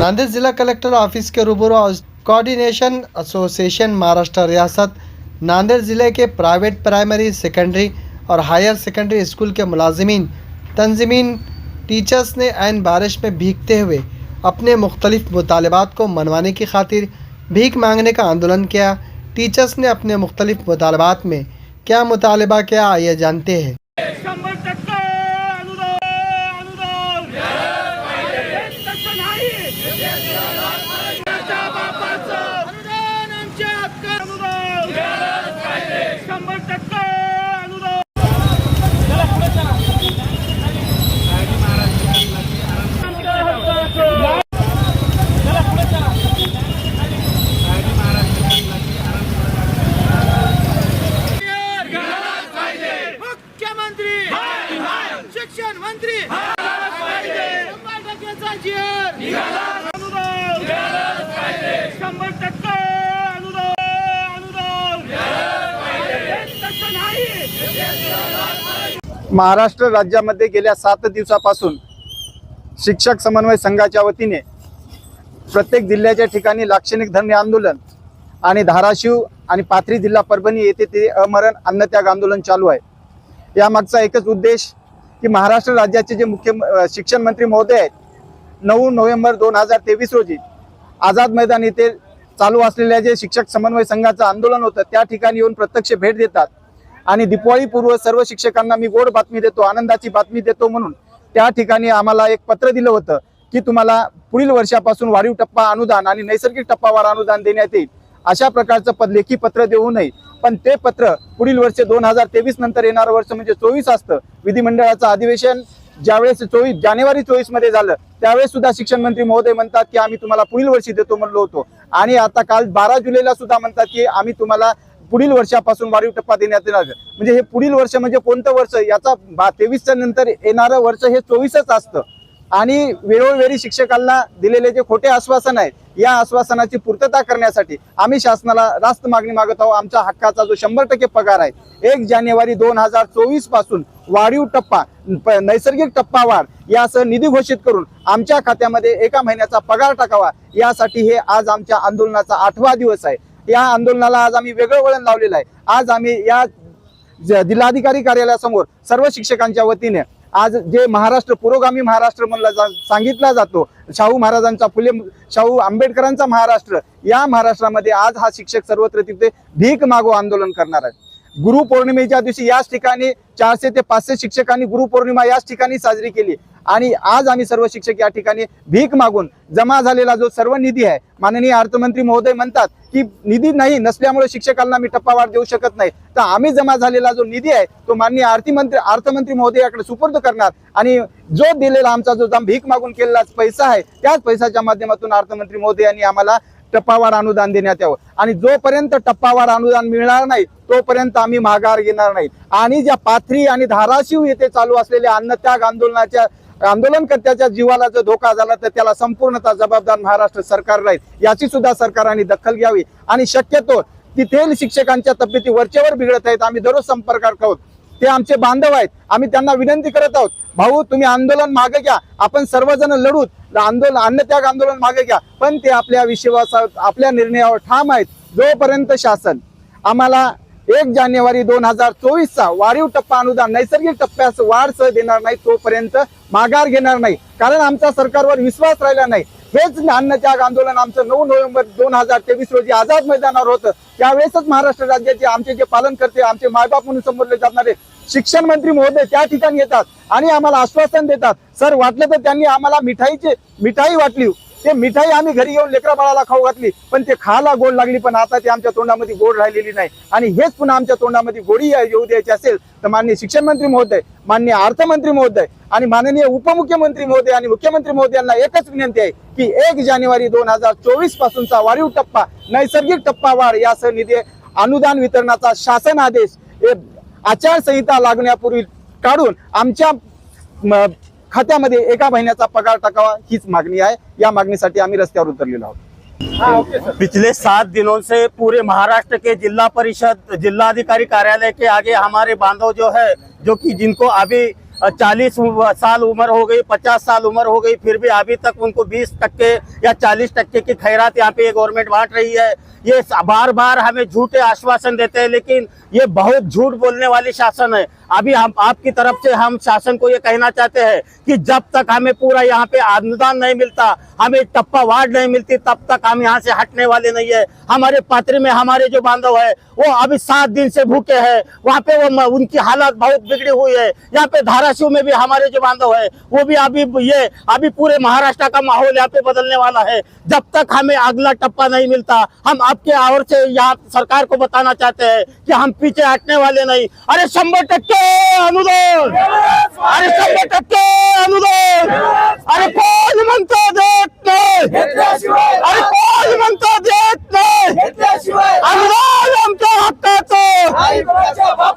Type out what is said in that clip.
नांदेड़ जिला collector office के रूबरू coordination association Maharashtra रियासत नांदेड़ ज़िले के प्राइवेट प्राइमरी सेकेंडरी और हायर सेकेंडरी स्कूल के मुलाजिमीन तंजीमीन टीचर्स ने ऐन बारिश में भीगते हुए अपने मुख्तलिफ मुतालबात को मनवाने की खातिर भीख मांगने का आंदोलन किया। टीचर्स ने अपने मुख्तलिफ मुतालबात में क्या मुतालबा किया, आइए जानते हैं। शिक्षण मंत्री महाराष्ट्र राज्यामध्ये गेल्या 7 दिवसापासून शिक्षक समन्वय संघाच्या वतीने प्रत्येक जिल्ह्याच्या ठिकाणी लाक्षणिक धरणे आंदोलन आणि धाराशिव आणि पाथरी जिल्हा परभणी येथे ते अमरण अन्नत्याग आंदोलन चालू आहे। यामागचा एकच उद्देश की महाराष्ट्र राज्याचे जे मुख्य शिक्षण मंत्री महोदय आहेत 9 नोव्हेंबर 2023 रोजी आझाद मैदान येथे चालू असलेल्या जे शिक्षक समन्वय संघाचं आंदोलन होतं त्या ठिकाणी येऊन प्रत्यक्ष भेट देतात आणि दिवाळी पूर्व सर्व शिक्षकांना मी गोड बातमी देतो, आनंदाची बातमी देतो म्हणून त्या ठिकाणी आम्हाला एक पत्र दिलं होतं की तुम्हाला पुढील वर्षापासून वाढीव टप्पा अनुदान आणि नैसर्गिक टप्पावार अनुदान देण्यात येईल अशा प्रकारचं लेखी पत्र देऊ नये। पण ते पत्र पुढील वर्ष 2023 नंतर येणारं वर्ष म्हणजे 24 असतं। विधिमंडळाचं अधिवेशन ज्यावेळेस 24 जानेवारी 24 मध्ये झालं त्यावेळेस सुद्धा शिक्षण मंत्री महोदय म्हणतात की आम्ही तुम्हाला पुढील वर्षी देतो म्हणलो होतो आणि आता काल 12 जुलैला सुद्धा म्हणतात की आम्ही तुम्हाला पुढील वर्षापासून वाढीव टप्पा देण्यात येणार। म्हणजे हे पुढील वर्ष म्हणजे कोणतं वर्ष, याचा 23 नंतर येणारं वर्ष हे 24च असतं आणि वेळोवेळी शिक्षकांना दिलेले जे खोटे आश्वासन आहे या आश्वासनाची पूर्तता करण्यासाठी आम्ही शासनाला रास्त मागणी मागत आहोत। आमच्या हक्काचा जो 100% पगार आहे 1 जानेवारी 2024 पासून वाढीव टप्पा नैसर्गिक टप्पावार यासह निधी घोषित करून आमच्या खात्यामध्ये 1 महिन्याचा पगार टाकावा, यासाठी हे आज आमच्या आंदोलनाचा 8वा दिवस आहे। या आंदोलनाला आज आम्ही वेगळं वळण लावलेलं आहे। आज आम्ही या जिल्हाधिकारी कार्यालयासमोर सर्व शिक्षकांच्या वतीने आज जे महाराष्ट्र पुरोगामी महाराष्ट्र म्हणला सांगितला जातो, शाहू महाराजांचा शाहू आंबेडकरांचा महाराष्ट्र, या महाराष्ट्रामध्ये आज हा शिक्षक सर्वत्र तिथे भीक मागो आंदोलन करणार आहे। गुरुपौर्णिमेच्या दिवशी याच ठिकाणी 400 ते 500 शिक्षकांनी गुरुपौर्णिमा याच ठिकाणी साजरी केली आणि आज आम्ही सर्व शिक्षक या ठिकाणी भीक मागून जमा झालेला जो सर्व निधी आहे, माननीय अर्थमंत्री महोदय म्हणतात की निधी नाही नसल्यामुळे शिक्षकांना मी टप्पावाढ देऊ शकत नाही, तर आम्ही जमा झालेला जो निधी आहे तो माननीय अर्थमंत्री महोदयाकडे सुपूर्द करणार आणि जो दिलेला आमचा जो भीक मागून केलेला पैसा आहे त्याच पैशाच्या माध्यमातून अर्थमंत्री महोदयांनी आम्हाला टप्पावार अनुदान देण्यात यावं आणि जोपर्यंत टप्पावार अनुदान मिळणार नाही तोपर्यंत आम्ही माघार घेणार नाही। आणि ज्या पाथरी आणि धाराशिव येथे चालू असलेल्या अन्नत्याग आंदोलनकर्त्याच्या जीवाला जर धोका झाला तर त्याला संपूर्णतः जबाबदार महाराष्ट्र सरकार राहील, याची सुद्धा सरकारने दखल घ्यावी आणि शक्यतो तिथेल शिक्षकांच्या तब्येती वरचेवर बिघडत आहेत। आम्ही दररोज संपर्कात आहोत, ते आमचे बांधव आहेत, आम्ही त्यांना विनंती करत आहोत भाऊ तुम्ही आंदोलन मागे घ्या, आपण सर्वजण लढूत, अन्नत्याग आंदोलन मागे घ्या, पण ते आपल्या विश्वासात आपल्या निर्णयावर ठाम आहेत। जोपर्यंत शासन आम्हाला 1 जानेवारी 2024 चा वाढीव टप्पा अनुदान नैसर्गिक टप्प्यास वाढ सह देणार नाही तोपर्यंत माघार घेणार नाही, कारण आमचा सरकारवर विश्वास राहिला नाही। हेच अन्नत्याग आंदोलन आमचं 9 नोव्हेंबर 2023 रोजी आझाद मैदानावर होतं, त्यावेळेसच महाराष्ट्र राज्याचे आमचे जे पालन करते आमचे मायबाप म्हणून संबोधले जाणारे शिक्षण मंत्री महोदय त्या ठिकाणी येतात आणि आम्हाला आश्वासन देतात। सर वाटलं तर त्यांनी आम्हाला मिठाई वाटली, ते मिठाई आम्ही घरी येऊन लेकरा बाळाला खाऊ घातली, पण ते खायला गोड लागली, पण आता ते आमच्या तोंडामध्ये गोड राहिलेली नाही आणि हेच पुन्हा आमच्या तोंडामध्ये गोडी येऊ द्यायची असेल तर माननीय शिक्षण मंत्री महोदय, माननीय अर्थमंत्री महोदय आणि माननीय उपमुख्यमंत्री महोदय आणि मुख्यमंत्री महोदयांना एकच विनंती आहे की 1 जानेवारी 2024 पासूनचा वाढीव टप्पा नैसर्गिक टप्पावाढ यासह निधी अनुदान वितरणाचा शासन आदेश आचारसंहिता लागण्यापूर्वी काढून आमच्या खात्यामध्ये 1 महिन्याचा पगार टाकावा हीच मागणी आहे। या मागणीसाठी आम्ही रस्त्यावर उतरलेलो आहोत। पिछले 7 दिनों से पूरे महाराष्ट्र के जिला परिषद जिलाधिकारी कार्यालय के आगे हमारे बांधव जो है जो कि जिनको अभी 40 साल उम्र हो गई, 50 साल उम्र हो गई, फिर भी अभी तक उनको 20% या 40% की खैरात यहाँ पे गवर्नमेंट बांट रही है। ये बार बार हमें झूठे आश्वासन देते हैं, लेकिन ये बहुत झूठ बोलने वाली शासन है। अभी हम आपकी तरफ से हम शासन को ये कहना चाहते हैं कि जब तक हमें पूरा यहाँ पे अनुदान नहीं मिलता, हमें टप्पा वार्ड नहीं मिलती, तब तक हम यहाँ से हटने वाले नहीं है। हमारे पात्र में हमारे जो बांधव है वो अभी 7 दिन से भूखे हैं, वहाँ पे वो उनकी हालत बहुत बिगड़ी हुई है। यहाँ पे धाराशिव में भी हमारे जो बांधव है वो भी अभी पूरे महाराष्ट्र का माहौल यहाँ पे बदलने वाला है। जब तक हमें अगला टप्पा नहीं मिलता, हम आपके ओर से यहाँ सरकार को बताना चाहते हैं कि हम पीछे हटने वाले नहीं। अरे 100% अनुदान, अरे 100% अनुदान, अरे कोण म्हणतो देत नाही, अरे कोण म्हणतो देत नाही, अनुदान आमच्या हक्काचं,